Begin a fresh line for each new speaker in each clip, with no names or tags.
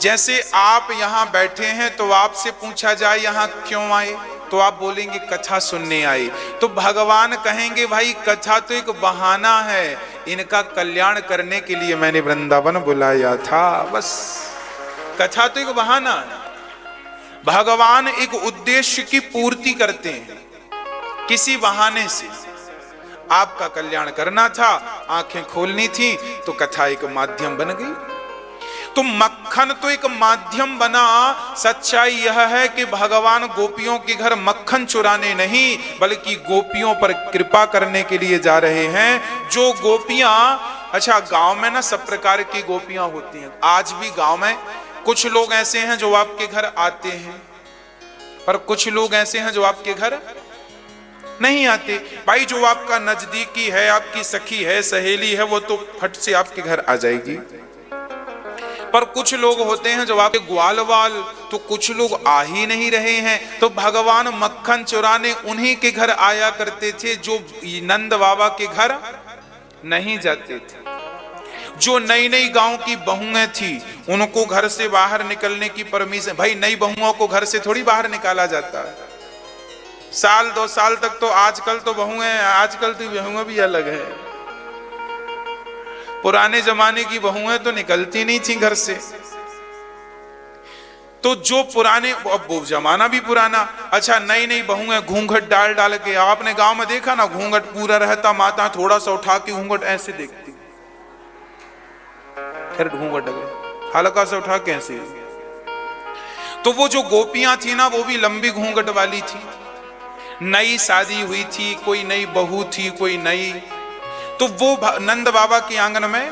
जैसे आप यहां बैठे हैं तो आपसे पूछा जाए यहां क्यों आए, तो आप बोलेंगे कथा सुनने आए। तो भगवान कहेंगे भाई कथा तो एक बहाना है, इनका कल्याण करने के लिए मैंने वृंदावन बुलाया था। बस कथा तो एक बहाना है, भगवान एक उद्देश्य की पूर्ति करते हैं किसी बहाने से। आपका कल्याण करना था, आंखें खोलनी थी, तो कथा एक माध्यम बन गई। तो मक्खन तो एक माध्यम बना। सच्चाई यह है कि भगवान गोपियों के घर मक्खन चुराने नहीं बल्कि गोपियों पर कृपा करने के लिए जा रहे हैं। जो गोपियां, अच्छा गांव में ना सब प्रकार की गोपियां होती हैं। आज भी गांव में कुछ लोग ऐसे हैं जो आपके घर आते हैं, पर कुछ लोग ऐसे हैं जो आपके घर नहीं आते। भाई जो आपका नजदीकी है, आपकी सखी है, सहेली है, वो तो फट से आपके घर आ जाएगी। पर कुछ लोग होते हैं जो आपके ग्वाल वाल, तो कुछ लोग आ ही नहीं रहे हैं। तो भगवान मक्खन चुराने उन्हीं के घर आया करते थे जो नंद बाबा के घर नहीं जाते थे। जो नई नई गांव की बहुएं थी उनको घर से बाहर निकलने की परमिशन, भाई नई बहुओं को घर से थोड़ी बाहर निकाला जाता है। साल 2 साल तक तो, आजकल तो बहुएं, आजकल तो बहुएं भी अलग है। पुराने जमाने की बहुएं तो निकलती नहीं थी घर से। तो जो पुराने, अब वो जमाना भी पुराना। अच्छा नई नई बहुएं घूंघट डाल डाल के, आपने गांव में देखा ना, घूंघट पूरा रहता, माता थोड़ा सा उठा के घूंघट ऐसे देखती, फिर घूंघट हल्का सा उठा के ऐसे। तो वो जो गोपियां थी ना, वो भी लंबी घूंघट वाली थी। नई शादी हुई थी, कोई नई बहू थी, कोई नई, तो वो नंद बाबा के आंगन में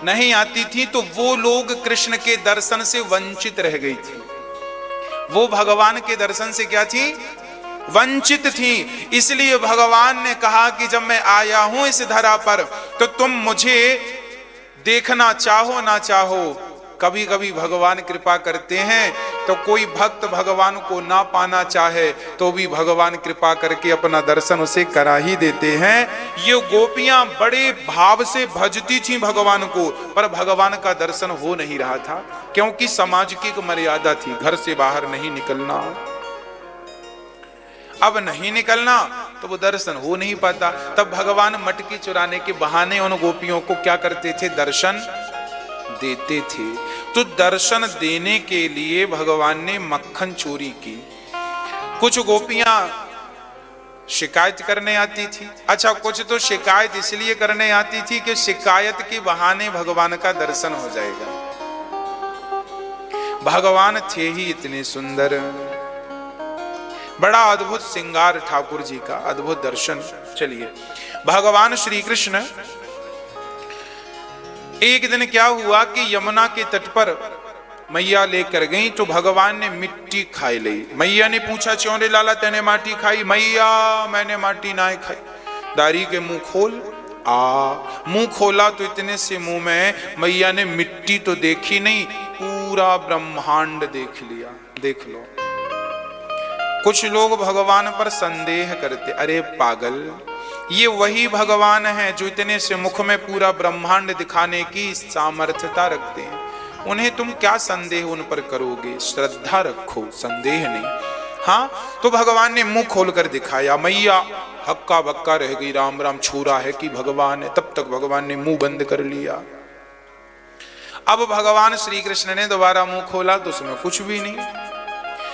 नहीं आती थी। तो वो लोग कृष्ण के दर्शन से वंचित रह गई थी। वो भगवान के दर्शन से क्या थी? वंचित थी। इसलिए भगवान ने कहा कि जब मैं आया हूं इस धरा पर तो तुम मुझे देखना चाहो ना चाहो, कभी कभी भगवान कृपा करते हैं। तो कोई भक्त भगवान को ना पाना चाहे तो भी भगवान कृपा करके अपना दर्शन उसे करा ही देते हैं। ये गोपियां बड़े भाव से भजती थी भगवान को, पर भगवान का दर्शन हो नहीं रहा था, क्योंकि समाज की एक मर्यादा थी, घर से बाहर नहीं निकलना। अब नहीं निकलना तो वो दर्शन हो नहीं पाता। तब भगवान मटकी चुराने के बहाने उन गोपियों को क्या करते थे? दर्शन देते थे। तो दर्शन देने के लिए भगवान ने मक्खन चोरी की। कुछ गोपियां शिकायत करने आती थी। अच्छा कुछ तो शिकायत इसलिए करने आती थी कि शिकायत के बहाने भगवान का दर्शन हो जाएगा। भगवान थे ही इतने सुंदर, बड़ा अद्भुत श्रृंगार ठाकुर जी का, अद्भुत दर्शन। चलिए भगवान श्री कृष्ण, एक दिन क्या हुआ कि यमुना के तट पर मैया लेकर गई तो भगवान ने मिट्टी खाई ली। मैया ने पूछा, चौरे लाला तेने माटी खाई? मैया मैंने माटी ना खाई। दारी के मुंह खोल। मुंह खोला तो इतने से मुंह में मैया ने मिट्टी तो देखी नहीं, पूरा ब्रह्मांड देख लिया। देख लो, कुछ लोग भगवान पर संदेह करते, अरे पागल, ये वही भगवान है जो इतने से मुख में पूरा ब्रह्मांड दिखाने की सामर्थ्यता रखते हैं, उन्हें तुम क्या संदेह उन पर करोगे? श्रद्धा रखो, संदेह नहीं। हाँ, तो भगवान ने मुंह खोलकर दिखाया। मैया हक्का बक्का रह गई, राम राम छूरा है कि भगवान है। तब तक भगवान ने मुंह बंद कर लिया। अब भगवान श्री कृष्ण ने दोबारा मुंह खोला तो उसमें कुछ भी नहीं।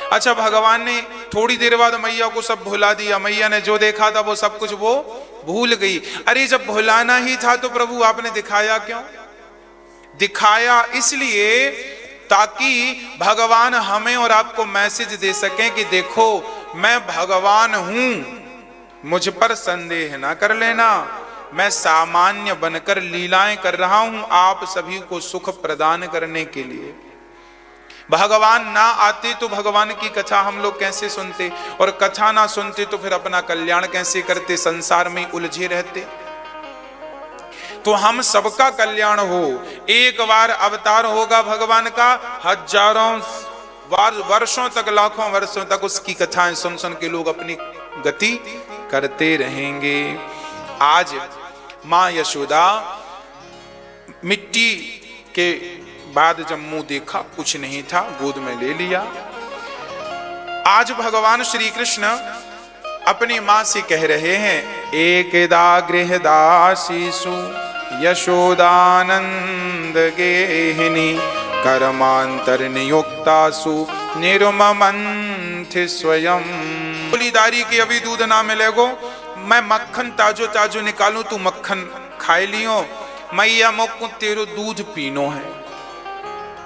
अच्छा, भगवान ने थोड़ी देर बाद मैया को सब भुला दिया। मैया ने जो देखा था वो सब कुछ वो भूल गई। अरे जब भुलाना ही था तो प्रभु आपने दिखाया क्यों? दिखाया इसलिए ताकि भगवान हमें और आपको मैसेज दे सकें कि देखो मैं भगवान हूं, मुझ पर संदेह ना कर लेना, मैं सामान्य बनकर लीलाएं कर रहा हूं आप सभी को सुख प्रदान करने के लिए। भगवान ना आते तो भगवान की कथा हम लोग कैसे सुनते, और कथा ना सुनते तो फिर अपना कल्याण कैसे करते, संसार में उलझे रहते। तो हम सबका कल्याण हो। एक बार अवतार होगा भगवान का, हजारों वर्षों तक, लाखों वर्षों तक उसकी कथाएं सुन सुन के लोग अपनी गति करते रहेंगे। आज मां यशोदा मिट्टी के बाद जब मुंह देखा कुछ नहीं था, गोद में ले लिया। आज भगवान श्री कृष्ण अपनी मां से कह रहे हैं, एकदा गृहदासीसु यशोदानंद गेहिनी कर्मांतर नियुक्तासु निर्ममंथ स्वयं। बोलीदारी के अभी दूध ना मिलेगो, मैं मक्खन ताजो ताजो निकालूं, तू मक्खन खाए लियो, मैया मोको तेरो दूध पीनो है।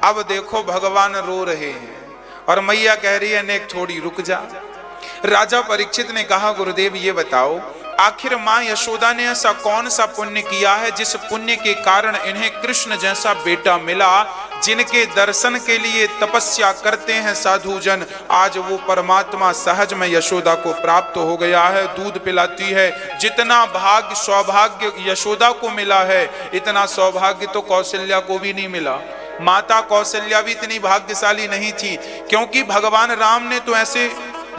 अब देखो भगवान रो रहे हैं और मैया कह रही है, नेक थोड़ी रुक जा। राजा परीक्षित ने कहा, गुरुदेव ये बताओ, आखिर मां यशोदा ने ऐसा कौन सा पुण्य किया है जिस पुण्य के कारण इन्हें कृष्ण जैसा बेटा मिला, जिनके दर्शन के लिए तपस्या करते हैं साधु जन, आज वो परमात्मा सहज में यशोदा को प्राप्त हो गया है, दूध पिलाती है। जितना भाग्य सौभाग्य यशोदा को मिला है, इतना सौभाग्य तो कौशल्या को भी नहीं मिला। माता कौशल्या भी इतनी भाग्यशाली नहीं थी, क्योंकि भगवान राम ने तो ऐसे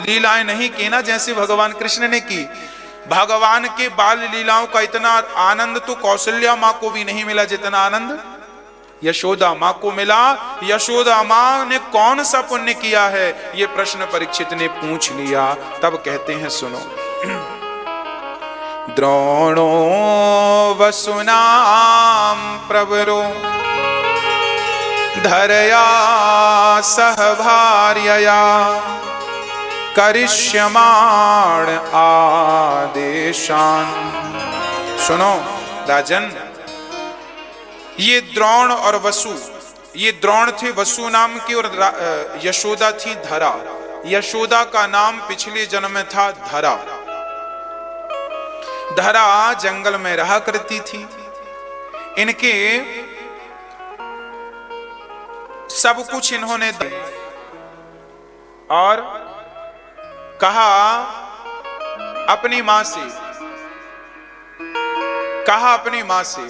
लीलाएं नहीं की ना जैसे भगवान कृष्ण ने की। भगवान के बाल लीलाओं का इतना आनंद तो कौशल्या मां को भी नहीं मिला जितना आनंद यशोदा मां को मिला। यशोदा मां ने कौन सा पुण्य किया है, यह प्रश्न परीक्षित ने पूछ लिया। तब कहते हैं, सुनो। द्रोणो वसुनाम प्रवरो धरया सह भार्यया करिष्यमाण आदेशान। सुनो राजन, ये द्रोण और वसु, ये द्रोण थे वसु नाम की और यशोदा थी धरा। यशोदा का नाम पिछले जन्म में था धरा। धरा जंगल में रहा करती थी। इनके सब कुछ इन्होंने दिया और कहा अपनी मां से, कहा अपनी मां से,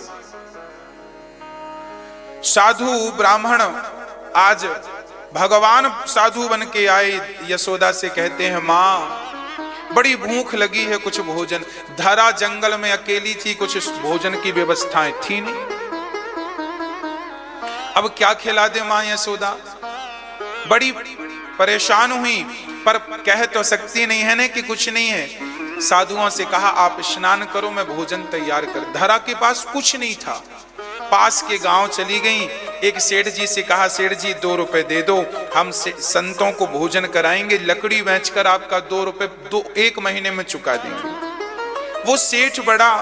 साधु ब्राह्मण आज भगवान साधु बन के आए, यशोदा से कहते हैं, मां बड़ी भूख लगी है, कुछ भोजन। धरा जंगल में अकेली थी, कुछ भोजन की व्यवस्थाएं थी नहीं। अब क्या खिला दे मां यशोदा? बड़ी परेशान हुई, पर कह तो सकती नहीं है ना कि कुछ नहीं है। साधुओं से कहा, आप स्नान करो, मैं भोजन तैयार कर। धरा के पास कुछ नहीं था। पास के गांव चली गई, एक सेठ जी से कहा, सेठ जी 2 रुपए दे दो, हम संतों को भोजन कराएंगे, लकड़ी बेचकर आपका 2 रुपए 1 महीने में चुका देंगे। वो सेठ बड़ा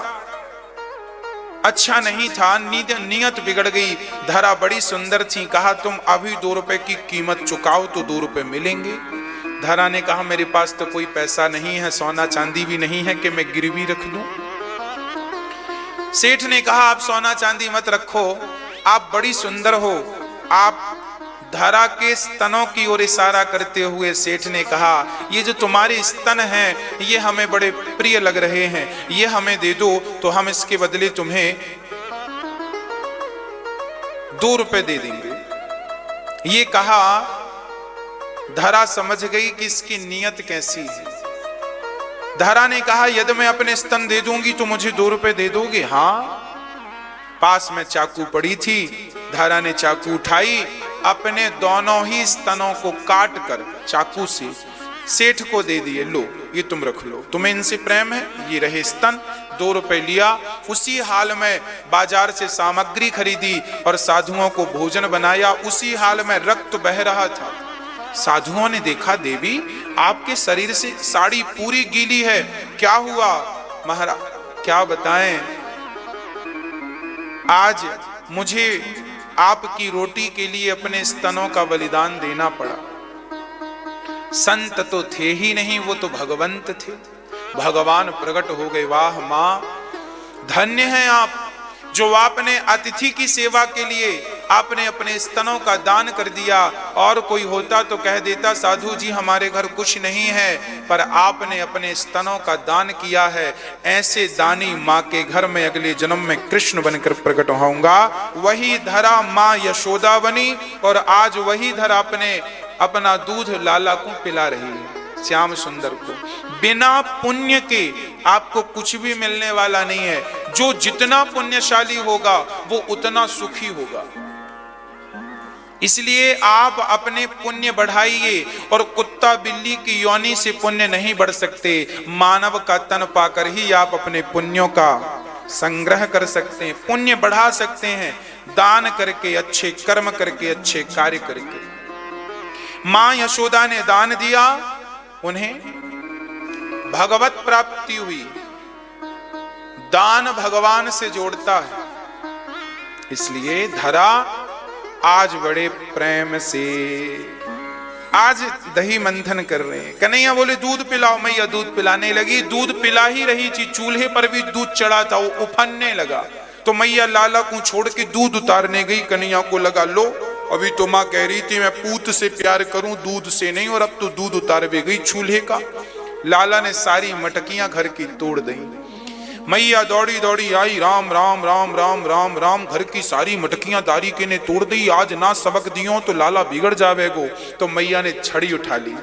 अच्छा नहीं था, नियत बिगड़ गई। धरा बड़ी सुंदर थी, कहा तुम अभी 2 रुपए की कीमत चुकाओ तो 2 रुपए मिलेंगे। धरा ने कहा, मेरे पास तो कोई पैसा नहीं है, सोना चांदी भी नहीं है कि मैं गिरवी रख दूं। सेठ ने कहा, आप सोना चांदी मत रखो, आप बड़ी सुंदर हो। आप धरा के स्तनों की ओर इशारा करते हुए सेठ ने कहा, ये जो तुम्हारे स्तन हैं ये हमें बड़े प्रिय लग रहे हैं, ये हमें दे दो तो हम इसके बदले तुम्हें 2 रुपए दे देंगे। ये कहा, धरा समझ गई कि इसकी नीयत कैसी है। धरा ने कहा, यदि मैं अपने स्तन दे दूंगी तो मुझे 2 रुपए दे दोगे? हाँ। पास में चाकू पड़ी थी, धरा ने चाकू उठाई, अपने दोनों ही स्तनों को काट कर चाकू से सेठ को दे दिए, लो ये तुम रख लो, तुम्हें इनसे प्रेम है, ये रहे स्तन। 2 रुपए लिया। उसी हाल में बाजार से सामग्री खरीदी और साधुओं को भोजन बनाया। उसी हाल में रक्त बह रहा था। साधुओं ने देखा, देवी आपके शरीर से साड़ी पूरी गीली है, क्या हुआ? महाराज क्या बताएं, आज मुझे आपकी रोटी के लिए अपने स्तनों का बलिदान देना पड़ा। संत तो थे ही नहीं, वो तो भगवंत थे। भगवान प्रकट हो गए। वाह मां, धन्य हैं आप जो आपने अतिथि की सेवा के लिए आपने अपने स्तनों का दान कर दिया। और कोई होता तो कह देता, साधु जी हमारे घर कुछ नहीं है, पर आपने अपने स्तनों का दान किया है। ऐसे दानी माँ के घर में अगले जन्म में कृष्ण बनकर प्रकट होऊंगा। वही धरा माँ यशोदा बनी और आज वही धरा अपना दूध लाला को पिला रही है, श्याम सुंदर को। बिना पुण्य के आपको कुछ भी मिलने वाला नहीं है। जो जितना पुण्यशाली होगा वो उतना सुखी होगा। इसलिए आप अपने पुण्य बढ़ाइए, और कुत्ता बिल्ली की योनि से पुण्य नहीं बढ़ सकते। मानव का तन पाकर ही आप अपने पुण्यों का संग्रह कर सकते हैं, पुण्य बढ़ा सकते हैं, दान करके, अच्छे कर्म करके, अच्छे कार्य करके। मां यशोदा ने दान दिया, उन्हें भगवत प्राप्ति हुई। दान भगवान से जोड़ता है, इसलिए धरा आज बड़े प्रेम से आज दही मंथन कर रहे हैं। कन्हैया बोले दूध पिलाओ, मैया दूध पिलाने लगी। दूध पिला ही रही थी, चूल्हे पर भी दूध चढ़ा था, वो उफनने लगा, तो मैया लाला को छोड़ के दूध उतारने गई। कन्हैया को लगा लो, अभी तो माँ कह रही थी मैं पूत से प्यार करूं, दूध से नहीं, और अब तो दूध उतार भी गई चूल्हे का। लाला ने सारी मटकियां घर की तोड़ दी। मैया दौड़ी दौड़ी आई, राम राम राम राम राम राम, घर की सारी मटकियां दारी के ने तोड़ दी। आज ना सबक दियो तो लाला बिगड़ जावेगो। तो मैया ने छड़ी उठा ली।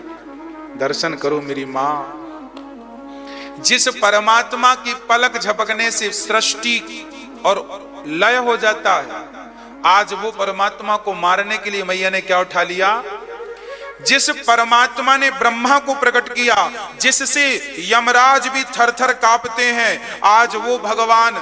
दर्शन करो मेरी माँ, जिस परमात्मा की पलक झपकने से सृष्टि और लय हो जाता है, आज वो परमात्मा को मारने के लिए मैया ने क्या उठा लिया? जिस परमात्मा ने ब्रह्मा को प्रकट किया, जिससे यमराज भी थर थर कांपते हैं, आज वो भगवान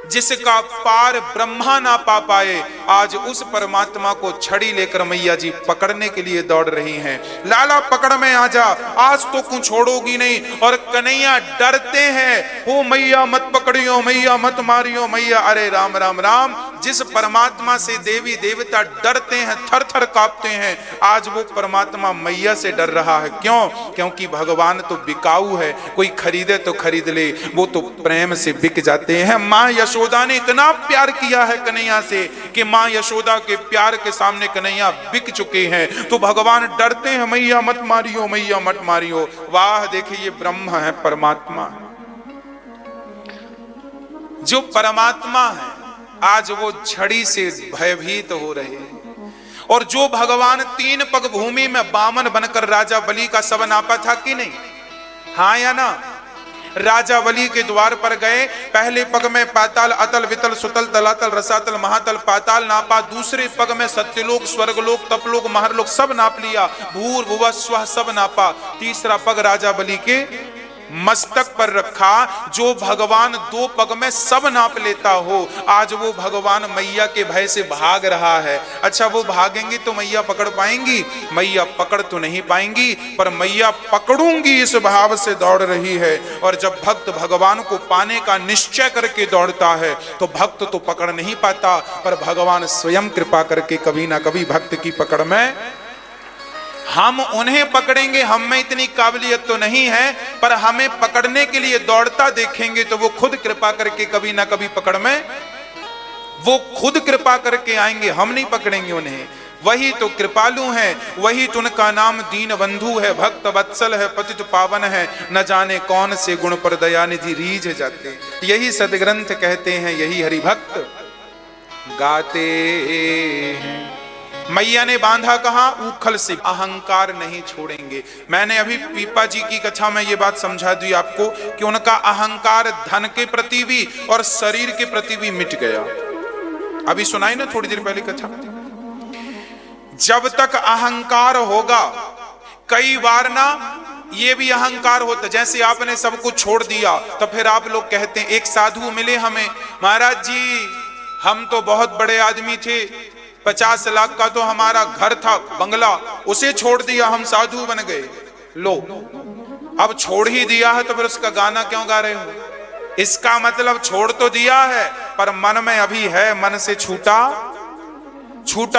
जिसका पार ब्रह्मा ना पा पाए, आज उस परमात्मा को छड़ी लेकर मैया जी पकड़ने के लिए दौड़ रही हैं। लाला पकड़ में आ जा, आज तो कुछ छोड़ोगी नहीं। और कन्हैया डरते हैं, ओ मैया मत पकड़ियो, मैया मत मारियो, मैया। अरे राम राम राम, जिस परमात्मा से देवी देवता डरते हैं, थर थर कांपते हैं, आज वो परमात्मा मैया से डर रहा है। क्यों? क्योंकि भगवान तो बिकाऊ है, कोई खरीदे तो खरीद ले, वो तो प्रेम से बिक जाते हैं। माँ यशोदा ने इतना प्यार किया है कन्हैया से कि माँ यशोदा के प्यार के सामने कन्हैया बिक चुके हैं। तो भगवान डरते हैं, मैया मत मारियो, मैया मत मारियो। वाह, देखिए ये ब्रह्म है, परमात्मा है। जो परमात्मा है आज वो छड़ी से भयभीत हो रहे हैं। और जो भगवान 3 पग भूमि में बामन बनकर राजा बलि का सब नापा था कि नहीं? हाँ या ना? राजा बलि के द्वार पर गए, पहले पग में पाताल अतल वितल सुतल तलातल रसातल महातल पाताल नापा, दूसरे पग में सत्यलोक स्वर्गलोक तपलोक महरलोक सब नाप लिया, भूर भुवः स्वः सब नापा, तीसरा पग राजा बलि के मस्तक पर रखा। जो भगवान 2 पग में सब नाप लेता हो, आज वो भगवान मैया के भय से भाग रहा है। अच्छा, वो भागेंगे तो मैया पकड़ पाएंगी? मैया पकड़ तो नहीं पाएंगी, पर मैया पकड़ूंगी इस भाव से दौड़ रही है। और जब भक्त भगवान को पाने का निश्चय करके दौड़ता है तो भक्त तो पकड़ नहीं पाता, पर भगवान स्वयं कृपा करके कभी ना कभी भक्त की पकड़ में हम उन्हें पकड़ेंगे। हम में इतनी काबिलियत तो नहीं है, पर हमें पकड़ने के लिए दौड़ता देखेंगे तो वो खुद कृपा करके कभी ना कभी पकड़ में वो खुद कृपा करके आएंगे, हम नहीं पकड़ेंगे उन्हें। वही तो कृपालु है, वही तो उनका नाम दीन बंधु है, भक्त वत्सल है, पतित पावन है, न जाने कौन से गुण पर दयानिधि रीझ जाते। यही सदग्रंथ कहते हैं, यही हरिभक्त गाते हैं। मैया ने बांधा कहा? ऊखल से। अहंकार नहीं छोड़ेंगे। मैंने अभी पीपा जी की कथा में ये बात समझा दी आपको कि उनका अहंकार धन के प्रति भी और शरीर के प्रति भी मिट गया। अभी सुनाई ना थोड़ी देर पहले कथा। जब तक अहंकार होगा, कई बार ना ये भी अहंकार होता, जैसे आपने सब कुछ छोड़ दिया तो फिर आप लोग कहते हैं, एक साधु मिले हमें, महाराज जी हम तो बहुत बड़े आदमी थे, 50 लाख का तो हमारा घर था, बंगला, उसे छोड़ दिया, हम साधु बन गए। लो, अब छोड़ ही दिया है तो फिर उसका गाना क्यों गा रहे हो? इसका मतलब छोड़ तो दिया है, पर मन में अभी है, मन से छूटा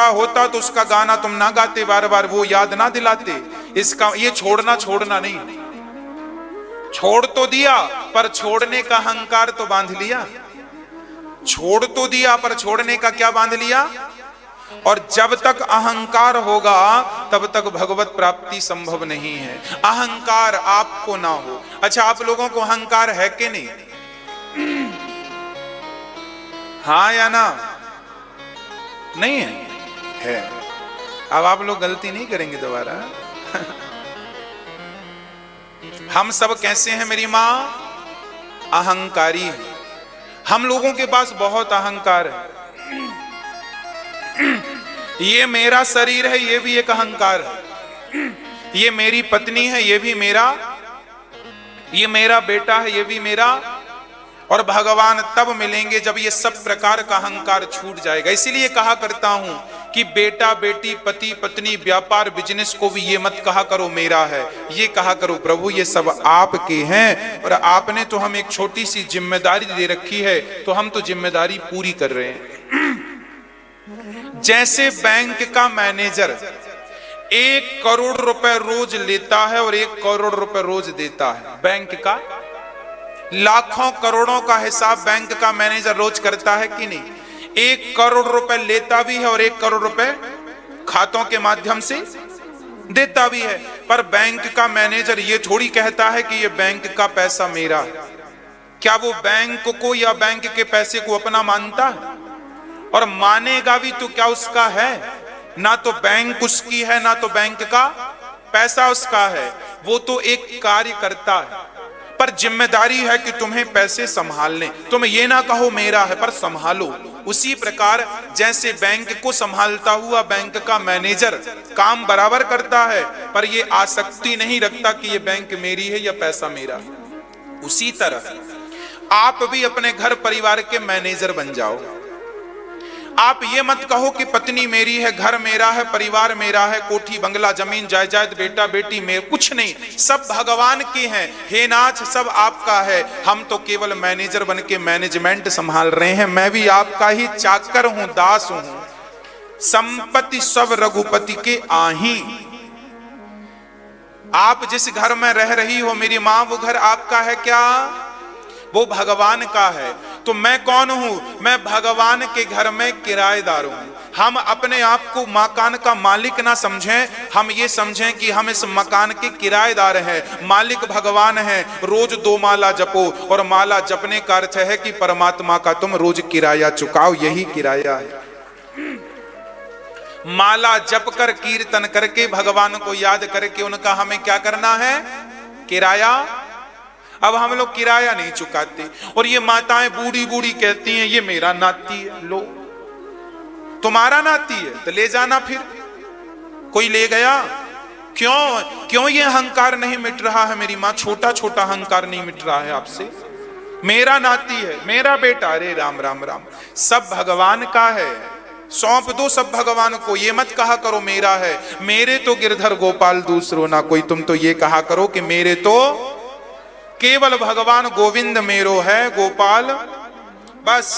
होता तो उसका गाना तुम ना गाते, बार बार वो याद ना दिलाते। इसका ये छोड़ना नहीं, छोड़ तो दिया पर छोड़ने का अहंकार तो बांध लिया। छोड़ तो दिया पर छोड़ने का क्या बांध लिया? और जब तक अहंकार होगा तब तक भगवत प्राप्ति संभव नहीं है। अहंकार आपको ना हो। अच्छा, आप लोगों को अहंकार है कि नहीं? हाँ या ना? नहीं है। अब आप लोग गलती नहीं करेंगे दोबारा। हम सब कैसे हैं मेरी माँ? अहंकारी है। हम लोगों के पास बहुत अहंकार है। ये मेरा शरीर है, ये भी एक अहंकार है। ये मेरी पत्नी है, ये भी मेरा, ये मेरा बेटा है, ये भी मेरा। और भगवान तब मिलेंगे जब ये सब प्रकार का अहंकार छूट जाएगा। इसीलिए कहा करता हूं कि बेटा बेटी पति पत्नी व्यापार बिजनेस को भी ये मत कहा करो मेरा है, ये कहा करो प्रभु ये सब आपके हैं और आपने तो हम एक छोटी सी जिम्मेदारी दे रखी है, तो हम तो जिम्मेदारी पूरी कर रहे हैं। जैसे बैंक का मैनेजर 1 करोड़ रुपए रोज लेता है और 1 करोड़ रुपए रोज देता है, बैंक का लाखों करोड़ों का हिसाब बैंक का मैनेजर रोज करता है कि नहीं? 1 करोड़ रुपए लेता भी है और 1 करोड़ रुपए खातों के माध्यम से देता भी है। पर बैंक का मैनेजर ये थोड़ी कहता है कि ये बैंक का पैसा मेरा है। क्या वो बैंक को या बैंक के पैसे को अपना मानता है? और मानेगा भी तो क्या उसका है? ना तो बैंक उसकी है, ना तो बैंक का पैसा उसका है। वो तो एक कार्य करता है, पर जिम्मेदारी है कि तुम्हें पैसे संभालने। तुम ये ना कहो मेरा है, पर संभालो। उसी प्रकार जैसे बैंक को संभालता हुआ बैंक का मैनेजर काम बराबर करता है, पर ये आसक्ति नहीं रखता कि ये बैंक मेरी है या पैसा मेरा है। उसी तरह आप भी अपने घर परिवार के मैनेजर बन जाओ। आप ये मत कहो कि पत्नी मेरी है, घर मेरा है, परिवार मेरा है, कोठी बंगला जमीन जायदाद बेटा बेटी मेरे, कुछ नहीं, सब भगवान के हैं। हे नाथ सब आपका है, हम तो केवल मैनेजर बन के मैनेजमेंट संभाल रहे हैं। मैं भी आपका ही चाकर हूं, दास हूं। संपत्ति सब रघुपति के आही। आप जिस घर में रह रही हो मेरी मां, वो घर आपका है क्या? वो भगवान का है। तो मैं कौन हूं? मैं भगवान के घर में किराएदार हूं। हम अपने आप को मकान का मालिक ना समझें, हम ये समझें कि हम इस मकान के किराएदार हैं। मालिक भगवान है। रोज 2 माला जपो, और माला जपने का अर्थ है कि परमात्मा का तुम रोज किराया चुकाओ, यही किराया है। माला जप कर कीर्तन करके भगवान को याद करके उनका हमें क्या करना है? किराया। अब हम लोग किराया नहीं चुकाते, और ये माताएं बूढ़ी बूढ़ी कहती हैं ये मेरा नाती है। लो, तुम्हारा नाती है तो ले जाना, फिर कोई ले गया? क्यों ये अहंकार नहीं मिट रहा है मेरी मां? छोटा छोटा अहंकार नहीं मिट रहा है आपसे। मेरा नाती है, मेरा बेटा, अरे राम राम राम, सब भगवान का है। सौंप दो सब भगवान को। ये मत कहा करो मेरा है। मेरे तो गिरधर गोपाल दूसरो ना कोई। तुम तो ये कहा करो कि मेरे तो केवल भगवान गोविंद मेरो है, गोपाल, बस।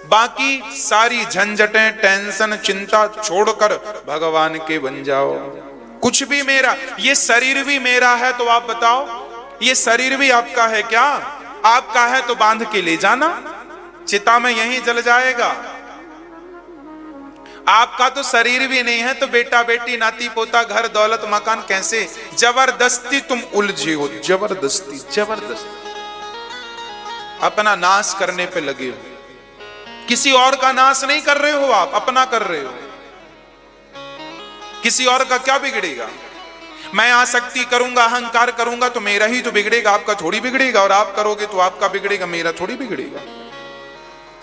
बाकी सारी झंझटें टेंशन चिंता छोड़कर भगवान के बन जाओ। कुछ भी मेरा, ये शरीर भी मेरा है, तो आप बताओ ये शरीर भी आपका है क्या? आपका है तो बांध के ले जाना, चिता में यहीं जल जाएगा। आपका तो शरीर भी नहीं है तो बेटा बेटी नाती पोता घर दौलत मकान कैसे? जबरदस्ती तुम उलझे हो, जबरदस्ती जबरदस्ती अपना नाश करने पे लगे हो। किसी और का नाश नहीं कर रहे हो आप, अपना कर रहे हो। किसी और का क्या बिगड़ेगा? मैं आसक्ति करूंगा, अहंकार करूंगा तो मेरा ही तो बिगड़ेगा, आपका थोड़ी बिगड़ेगा। और आप करोगे तो आपका बिगड़ेगा, मेरा थोड़ी बिगड़ेगा।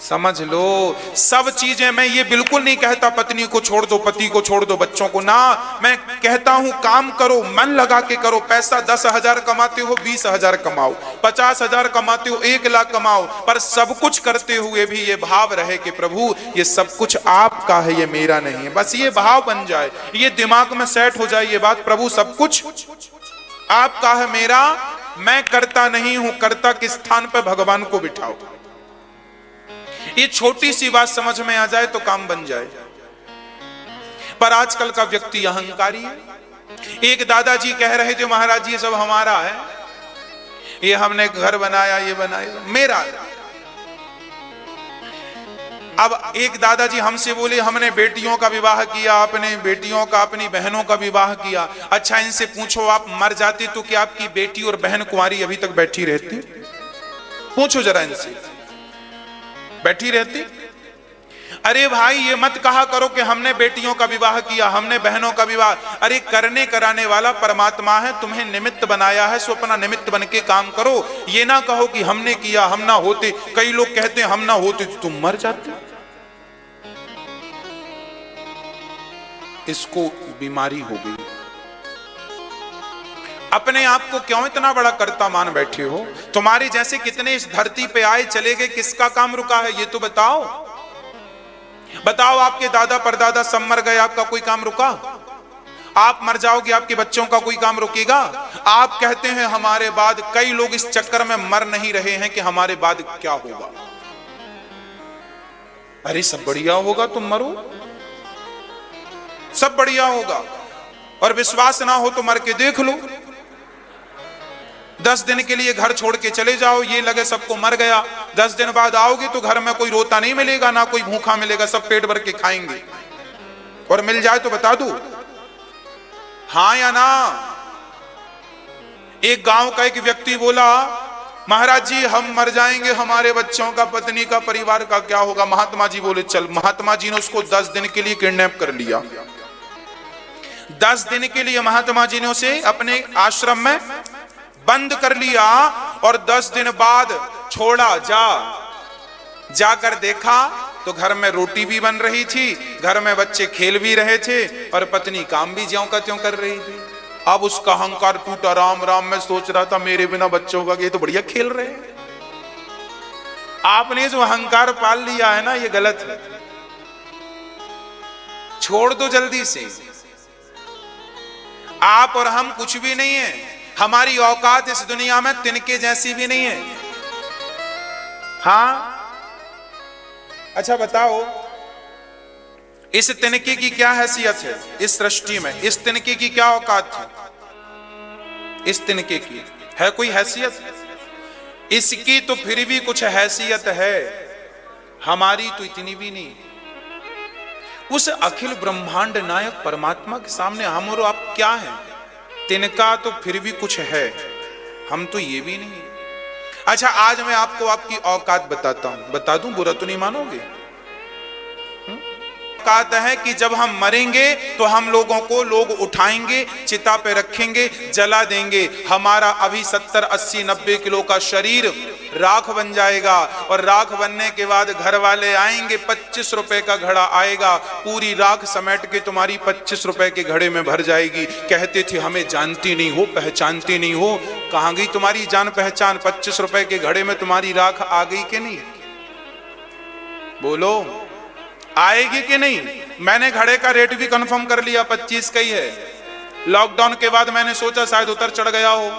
समझ लो सब चीजें। मैं ये बिल्कुल नहीं कहता पत्नी को छोड़ दो, पति को छोड़ दो, बच्चों को ना। मैं कहता हूं काम करो, मन लगा के करो। पैसा 10,000 कमाते हो 20,000 कमाओ, 50,000 कमाते हो 1 लाख कमाओ, पर सब कुछ करते हुए भी ये भाव रहे कि प्रभु ये सब कुछ आपका है, ये मेरा नहीं है। बस ये भाव बन जाए, ये दिमाग में सेट हो जाए ये बात, प्रभु सब कुछ आपका है, मेरा मैं करता नहीं हूं। कर्ता के स्थान पर भगवान को बिठाओ। ये छोटी सी बात समझ में आ जाए तो काम बन जाए। पर आजकल का व्यक्ति अहंकारी है। एक दादाजी कह रहे थे महाराज ये सब हमारा है, ये हमने घर बनाया, ये बनाया, मेरा है। अब एक दादाजी हमसे बोले हमने बेटियों का विवाह किया, अपने बेटियों का, अपनी बहनों का विवाह किया। अच्छा इनसे पूछो आप मर जाते तो क्या आपकी बेटी और बहन कुंवारी अभी तक बैठी रहती? पूछो जरा इनसे, बैठी रहती? अरे भाई ये मत कहा करो कि हमने बेटियों का विवाह किया, हमने बहनों का विवाह। अरे करने कराने वाला परमात्मा है, तुम्हें निमित्त बनाया है, सो अपना निमित्त बन के काम करो। ये ना कहो कि हमने किया, हम ना होते। कई लोग कहते हैं हम ना होते तो तुम मर जाते। इसको बीमारी हो गई। अपने आप को क्यों इतना बड़ा कर्ता मान बैठे हो? तुम्हारे जैसे कितने इस धरती पे आए चले गए, किसका काम रुका है ये तो बताओ। बताओ, आपके दादा परदादा सब मर गए, आपका कोई काम रुका? आप मर जाओगे, आपके बच्चों का कोई काम रुकेगा? आप कहते हैं हमारे बाद, कई लोग इस चक्कर में मर नहीं रहे हैं कि हमारे बाद क्या होगा। अरे सब बढ़िया होगा, तुम मरो, सब बढ़िया होगा। और विश्वास ना हो तो मर के देख लो। 10 दिन के लिए घर छोड़ के चले जाओ, ये लगे सबको मर गया। 10 दिन बाद आओगे तो घर में कोई रोता नहीं मिलेगा, ना कोई भूखा मिलेगा, सब पेट भर के खाएंगे। और मिल जाए तो बता दूं, हाँ या ना? एक गांव का एक व्यक्ति बोला, महाराज जी हम मर जाएंगे, हमारे बच्चों का, पत्नी का, परिवार का क्या होगा? महात्मा जी बोले चल। महात्मा जी ने उसको 10 दिन के लिए किडनैप कर लिया। 10 दिन के लिए महात्मा जी ने उसे अपने आश्रम में बंद कर लिया और 10 दिन बाद छोड़ा। जाकर देखा तो घर में रोटी भी बन रही थी, घर में बच्चे खेल भी रहे थे और पत्नी काम भी ज्यों का त्यों कर रही थी। अब उसका अहंकार टूटा। राम राम में सोच रहा था मेरे बिना बच्चों का, ये तो बढ़िया खेल रहे हैं। आपने जो अहंकार पाल लिया है ना, ये गलत है, छोड़ दो जल्दी से। आप और हम कुछ भी नहीं है, हमारी औकात इस दुनिया में तिनके जैसी भी नहीं है। हाँ अच्छा बताओ, इस तिनके की क्या हैसियत है इस सृष्टि में? इस तिनके की क्या औकात है? इस तिनके की है कोई हैसियत? इसकी तो फिर भी कुछ हैसियत है, हमारी तो इतनी भी नहीं। उस अखिल ब्रह्मांड नायक परमात्मा के सामने हम और आप क्या हैं? तिनका तो फिर भी कुछ है, हम तो ये भी नहीं। अच्छा आज मैं आपको आपकी औकात बताता हूं, बता दूं, बुरा तो नहीं मानोगे? औकात है कि जब हम मरेंगे तो हम लोगों को लोग उठाएंगे, चिता पे रखेंगे, जला देंगे। हमारा अभी 70, 80, 90 किलो का शरीर राख बन जाएगा और राख बनने के बाद घर वाले आएंगे, 25 रुपए का घड़ा आएगा, पूरी राख समेट के तुम्हारी 25 रुपए के घड़े में भर जाएगी। कहते थे हमें जानती नहीं हो, पहचानती नहीं हो। कहां गई तुम्हारी जान पहचान? 25 रुपए के घड़े में तुम्हारी राख आ गई कि नहीं? बोलो, आएगी कि नहीं? मैंने घड़े का रेट भी कंफर्म कर लिया, 25 का ही है। लॉकडाउन के बाद मैंने सोचा शायद उतर चढ़ गया हो।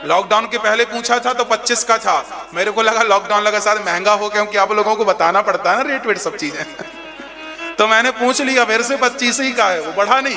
लॉकडाउन के पहले पूछा था तो 25 का था, मेरे को लगा लॉकडाउन लगा शायद महंगा हो, क्योंकि आप लोगों को बताना पड़ता है ना रेट वेट सब चीजें तो मैंने पूछ लिया, मेरे से 25 ही का है, वो बढ़ा नहीं।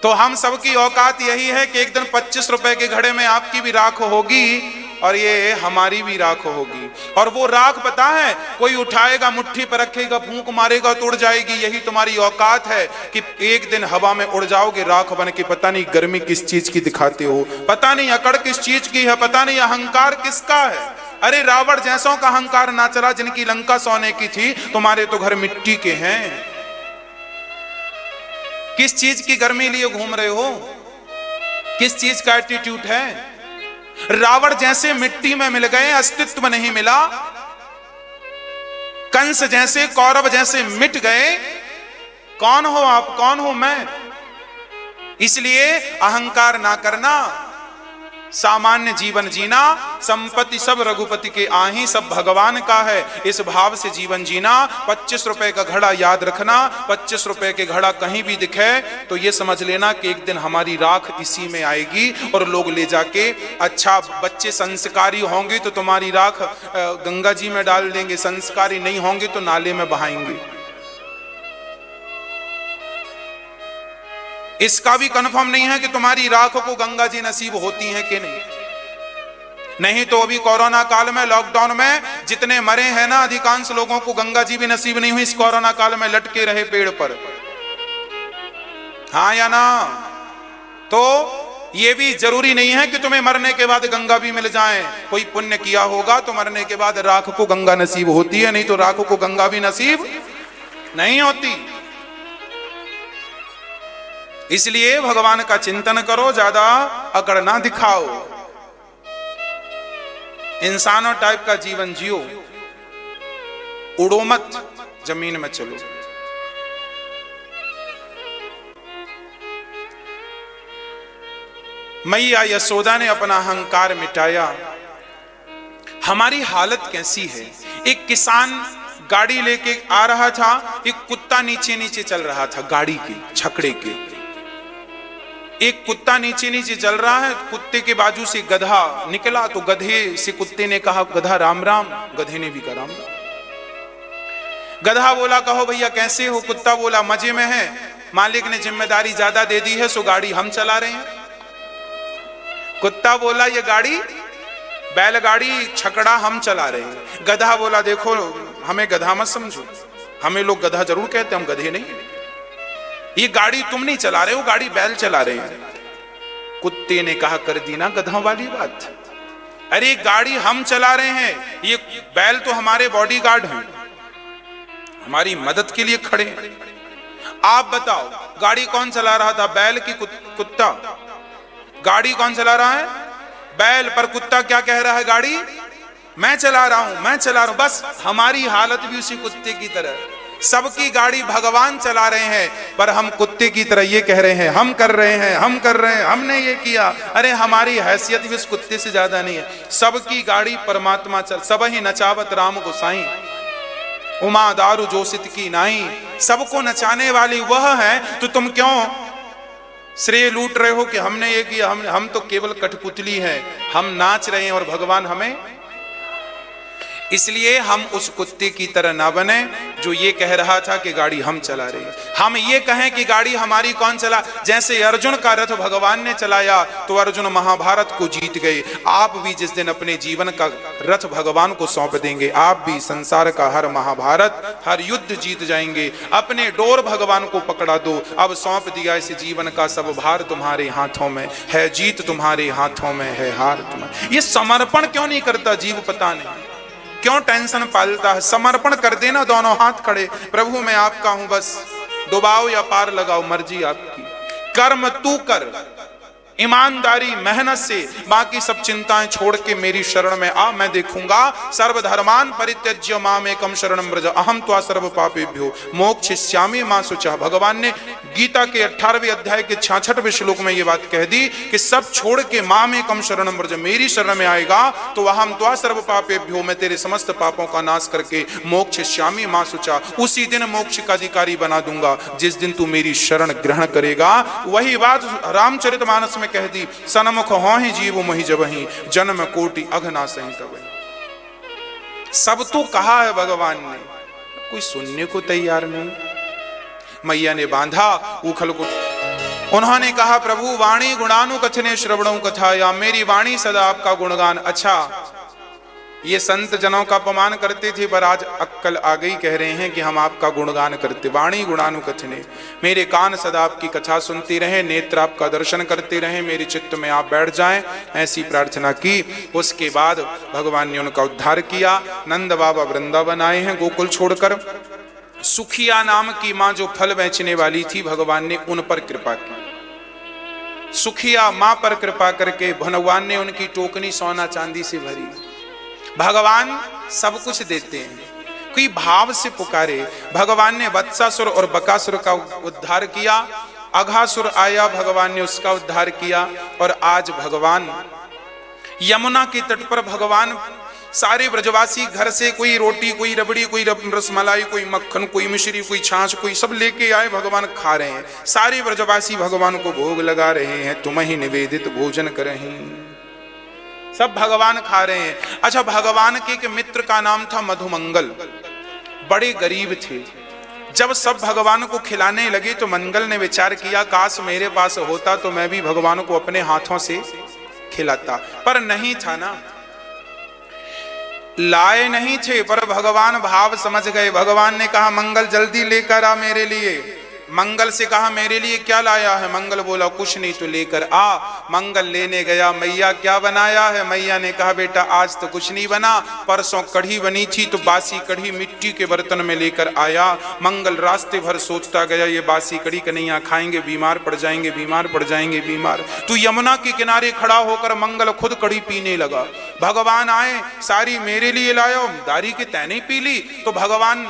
तो हम सबकी औकात यही है कि एक दिन 25 रुपए के घड़े में आपकी भी राख होगी और ये हमारी भी राख होगी। और वो राख पता है, कोई उठाएगा, मुट्ठी पर रखेगा, फूंक मारेगा तो उड़ जाएगी। यही तुम्हारी औकात है कि एक दिन हवा में उड़ जाओगे राख बन के। पता नहीं गर्मी किस चीज की दिखाते हो, पता नहीं अकड़ किस चीज की है, पता नहीं अहंकार किसका है। अरे रावण जैसों का अहंकार ना चला, जिनकी लंका सोने की थी, तुम्हारे तो घर मिट्टी के हैं। किस चीज की गर्मी लिए घूम रहे हो? किस चीज का एटीट्यूड है? रावण जैसे मिट्टी में मिल गए, अस्तित्व नहीं मिला। कंस जैसे, कौरव जैसे मिट गए। कौन हो आप, कौन हो मैं? इसलिए अहंकार ना करना, सामान्य जीवन जीना। संपत्ति सब रघुपति के आही, सब भगवान का है, इस भाव से जीवन जीना। 25 रुपए का घड़ा याद रखना, 25 रुपए के घड़ा कहीं भी दिखे तो ये समझ लेना कि एक दिन हमारी राख इसी में आएगी और लोग ले जाके, अच्छा बच्चे संस्कारी होंगे तो तुम्हारी राख गंगा जी में डाल देंगे, संस्कारी नहीं होंगे तो नाले में बहाएंगे। इसका भी कंफर्म नहीं है कि तुम्हारी राख को गंगा जी नसीब होती हैं कि नहीं। नहीं तो अभी कोरोना काल में, लॉकडाउन में जितने मरे हैं ना, अधिकांश लोगों को गंगा जी भी नसीब नहीं हुई। इस कोरोना काल में लटके रहे पेड़ पर, हाँ या ना? तो ये भी जरूरी नहीं है कि तुम्हें मरने के बाद गंगा भी मिल जाए। कोई पुण्य किया होगा तो मरने के बाद राख को गंगा नसीब होती है, नहीं तो राख को गंगा भी नसीब नहीं होती। इसलिए भगवान का चिंतन करो, ज्यादा अकड़ ना दिखाओ, इंसानों टाइप का जीवन जियो, उड़ो मत। जमीन में चलो। मैया यशोदा ने अपना अहंकार मिटाया। हमारी हालत कैसी है? एक किसान गाड़ी लेके आ रहा था, एक कुत्ता नीचे नीचे चल रहा था गाड़ी के छकड़े के। एक कुत्ता नीचे नीचे चल रहा है, कुत्ते के बाजू से गधा निकला तो गधे से कुत्ते ने कहा गधा राम राम, गधे ने भी कहा राम राम। गधा बोला कहो भैया कैसे हो? कुत्ता बोला मजे में है, मालिक ने जिम्मेदारी ज्यादा दे दी है सो गाड़ी हम चला रहे हैं। कुत्ता बोला ये गाड़ी बैलगाड़ी छकड़ा हम चला रहे हैं। गधा बोला देखो हमें गधा मत समझो, हमें लोग गधा जरूर कहते, हम गधे नहीं, ये गाड़ी तुम नहीं चला रहे हो, गाड़ी बैल चला रहे हैं। कुत्ते ने कहा कर दी ना गधाओं वाली बात, अरे गाड़ी हम चला रहे हैं, ये बैल तो हमारे बॉडीगार्ड हैं, हमारी मदद के लिए खड़े हैं। आप बताओ गाड़ी कौन चला रहा था, बैल की कुत्ता? गाड़ी कौन चला रहा है? बैल। पर कुत्ता क्या कह रहा है? गाड़ी मैं चला रहा हूं, मैं चला रहा हूं। बस हमारी हालत भी उसी कुत्ते की तरह, सबकी गाड़ी भगवान चला रहे हैं, पर हम कुत्ते की तरह ये कह रहे हैं हम कर रहे हैं, हम कर रहे हैं, हमने ये किया। अरे हमारी हैसियत भी उस कुत्ते से ज्यादा नहीं है। सबकी गाड़ी परमात्मा चल, सब ही नचावत राम गोसाई, उमा दारू जोशित की नाई, सबको नचाने वाली वह है, तो तुम क्यों श्रेय लूट रहे हो कि हमने ये किया, हम तो केवल कठपुतली हैं, हम नाच रहे हैं और भगवान हमें। इसलिए हम उस कुत्ते की तरह ना बने जो ये कह रहा था कि गाड़ी हम चला रहे हैं। हम ये कहें कि गाड़ी हमारी कौन चला। जैसे अर्जुन का रथ भगवान ने चलाया तो अर्जुन महाभारत को जीत गए, आप भी जिस दिन अपने जीवन का रथ भगवान को सौंप देंगे, आप भी संसार का हर महाभारत, हर युद्ध जीत जाएंगे। अपने डोर भगवान को पकड़ा दो, अब सौंप दिया इस जीवन का सब भार तुम्हारे हाथों में है, जीत तुम्हारे हाथों में है, हार तुम्हारे। ये समर्पण क्यों नहीं करता जीव? पता नहीं क्यों टेंशन पालता है। समर्पण कर देना, दोनों हाथ खड़े, प्रभु मैं आपका हूं, बस डुबाओ या पार लगाओ, मर्जी आपकी। कर्म तू कर ईमानदारी मेहनत से, बाकी सब चिंताएं छोड़ के मेरी शरण में आ, मैं देखूंगा। सर्वधर्मान परित्यज्य माम एकम शरणम व्रज अहम त्वा सर्व पापेभ्यो मोक्षयिष्यामि मा शुचः। भगवान ने गीता के 18वें अध्याय के 66वें श्लोक में ये बात कह दी कि सब छोड़ के माम एकम शरणम व्रज, मेरी शरण में आएगा तो अहम त्वा सर्व पापेभ्यो, मैं तेरे समस्त पापों का नाश करके मोक्षयिष्यामि मा शुचः, उसी दिन मोक्ष का अधिकारी बना दूंगा जिस दिन तू मेरी शरण ग्रहण करेगा। वही बात रामचरितमानस में कह दी, सनमुख हो ही जीव मोहि जबहि, जन्म कोटि अघना सही तबहि। सब तो कहा है भगवान ने, कोई सुनने को तैयार नहीं। मैया ने बांधा उखल को, उन्होंने कहा प्रभु वाणी गुणानु कथने श्रवणों कथा, या मेरी वाणी सदा आपका गुणगान। अच्छा ये संत जनों का अपमान करते थे, पर आज अक्कल आ गई, कह रहे हैं कि हम आपका गुणगान करते। वाणी गुणानु कथने, मेरे कान सदा आपकी कथा सुनती रहे, नेत्र आपका दर्शन करते रहे, मेरे चित्त में आप बैठ जाएं, ऐसी प्रार्थना की। उसके बाद भगवान ने उनका उद्धार किया। नंद बाबा वृंदावन आए हैं गोकुल छोड़कर। सुखिया नाम की मां जो फल बेचने वाली थी, भगवान ने उन पर कृपा की। सुखिया मां पर कृपा करके भगवान ने उनकी टोकनी सोना चांदी से भरी। भगवान सब कुछ देते हैं, कोई भाव से पुकारे। भगवान ने वत्सासुर और बकासुर का उद्धार किया, अघासुर आया, भगवान ने उसका उद्धार किया। और आज भगवान यमुना के तट पर, भगवान सारे ब्रजवासी घर से कोई रोटी, कोई रबड़ी, कोई रसमलाई, कोई मक्खन, कोई मिश्री, कोई छाछ, कोई सब लेके आए, भगवान खा रहे हैं। सारे ब्रजवासी भगवान को भोग लगा रहे हैं, तुम ही निवेदित भोजन करहीं, सब भगवान खा रहे हैं। अच्छा भगवान के एक मित्र का नाम था मधुमंगल, बड़े गरीब थे। जब सब भगवान को खिलाने लगे तो मंगल ने विचार किया काश मेरे पास होता तो मैं भी भगवान को अपने हाथों से खिलाता, पर नहीं था ना, लाए नहीं थे। पर भगवान भाव समझ गए। भगवान ने कहा मंगल जल्दी लेकर आ मेरे लिए। मंगल से कहा मेरे लिए क्या लाया है? मंगल बोला कुछ नहीं, तो लेकर आ। मंगल लेने गया, मैया क्या बनाया है? मैया ने कहा बेटा आज तो कुछ नहीं बना, परसों कढ़ी बनी थी तो बासी कढ़ी मिट्टी के बर्तन में लेकर आया। मंगल रास्ते भर सोचता गया ये बासी कढ़ी कन्हैया खाएंगे बीमार पड़ जाएंगे, बीमार पड़ जाएंगे, बीमार। तो यमुना के किनारे खड़ा होकर मंगल खुद कढ़ी पीने लगा। भगवान आए, सारी मेरे लिए लाया, दारी के तैने पी ली। तो भगवान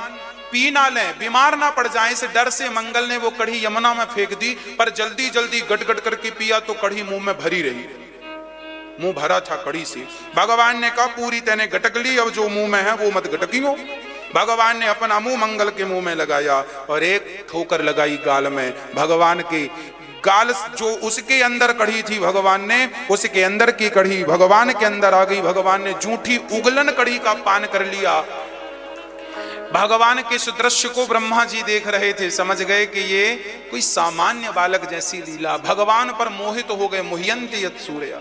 पी ना लें, बीमार ना पड़ जाएं, इस डर से मंगल ने वो कढ़ी यमुना में फेंक दी। पर जल्दी जल्दी गट गट करके पिया तो कढ़ी मुंह में भरी रही, मुंह भरा था कढ़ी से। भगवान ने कहा पूरी तेने गटक ली, अब जो मुंह में है वो मत गटकियो। भगवान ने अपना मुंह मंगल के मुंह में लगाया और एक ठोकर लगाई गाल में। भगवान के गाल जो उसके अंदर कढ़ी थी, भगवान ने उसके अंदर की कढ़ी भगवान के अंदर आ गई। भगवान ने जूठी उगलन कढ़ी का पान कर लिया। भगवान के इस दृश्य को ब्रह्मा जी देख रहे थे, समझ गए कि ये कोई सामान्य बालक जैसी लीला। भगवान पर मोहित हो गए। मुह्यन्ति यत् सूर्या,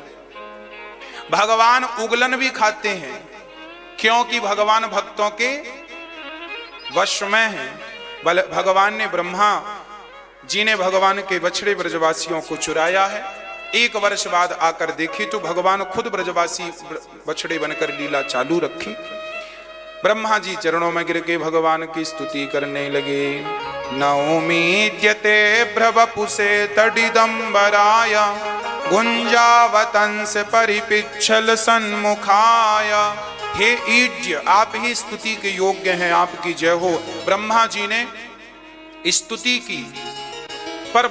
भगवान उगलन भी खाते हैं क्योंकि भगवान भक्तों के वश में हैं। भगवान ने ब्रह्मा जी ने भगवान के बछड़े ब्रजवासियों को चुराया है। 1 वर्ष बाद आकर देखे तो भगवान खुद ब्रजवासी बछड़े बनकर लीला चालू रखी। ब्रह्मा जी चरणों में गिर के भगवान की स्तुति करने लगे। नौमीद्यते भ्रवपुसे तडिदंबराय गुंजावतंस परिपिच्छल सन्मुखाय। हे ईड्य, आप ही स्तुति के योग्य हैं, आपकी जय हो। ब्रह्मा जी ने स्तुति की पर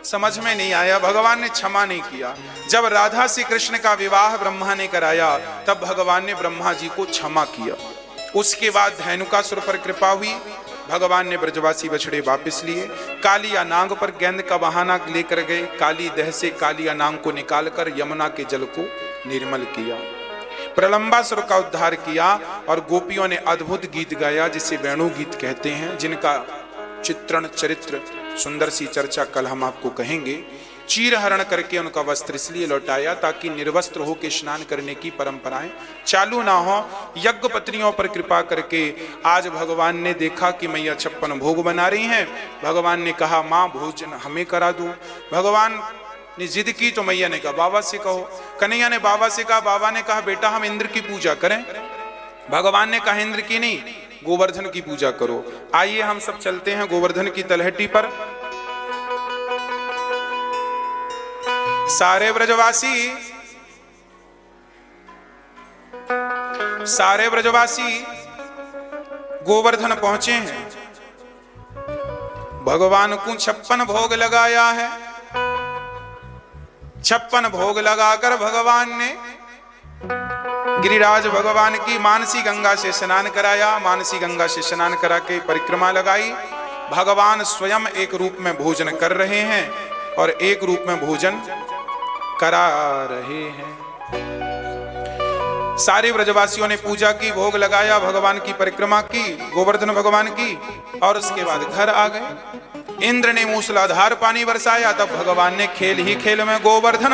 समझ में नहीं आया, भगवान ने क्षमा नहीं किया। जब राधा से कृष्ण का विवाह ब्रह्मा ने कराया तब भगवान ने ब्रह्मा जी को क्षमा किया। उसके बाद धेनुकासुर पर कृपा हुई, भगवान ने ब्रजवासी बछड़े वापस लिए। कालिया नाग पर गेंद का बहाना लेकर गए। काली दह से कालिया नाग को निकालकर यमुना के जल को निर्मल किया। प्रलंबासुर का उद्धार किया और गोपियों ने अद्भुत गीत गाया जिसे वेणु गीत कहते हैं, जिनका चित्रण चरित्र सुंदर सी चर्चा कल हम आपको कहेंगे। चीर हरण करके उनका वस्त्र इसलिए लौटाया ताकि निर्वस्त्र होकर स्नान करने की परंपराएं चालू ना हो। यज्ञ पत्नियों पर कृपा करके आज भगवान ने देखा कि मैया 56 भोग बना रही हैं। भगवान ने कहा माँ भोजन हमें करा दो। भगवान ने जिद की तो मैया ने कहा बाबा से कहो। कन्हैया ने बाबा से कहा, बाबा ने कहा बेटा हम इंद्र की पूजा करें। भगवान ने कहा इंद्र की नहीं, गोवर्धन की पूजा करो। आइए हम सब चलते हैं गोवर्धन की तलहटी पर। सारे ब्रजवासी गोवर्धन पहुंचे हैं। भगवान को 56 भोग लगाया है। 56 भोग लगाकर भगवान ने गिरिराज भगवान की मानसी गंगा से स्नान कराया। मानसी गंगा से स्नान करा के परिक्रमा लगाई। भगवान स्वयं एक रूप में भोजन कर रहे हैं और एक रूप में भोजन करा रहे हैं। सारे ब्रजवासियों ने पूजा की, भोग लगाया, भगवान की परिक्रमा की, गोवर्धन भगवान की, और उसके बाद घर आ गए। इंद्र ने मूसलाधार पानी बरसाया, तब भगवान ने खेल ही खेल में गोवर्धन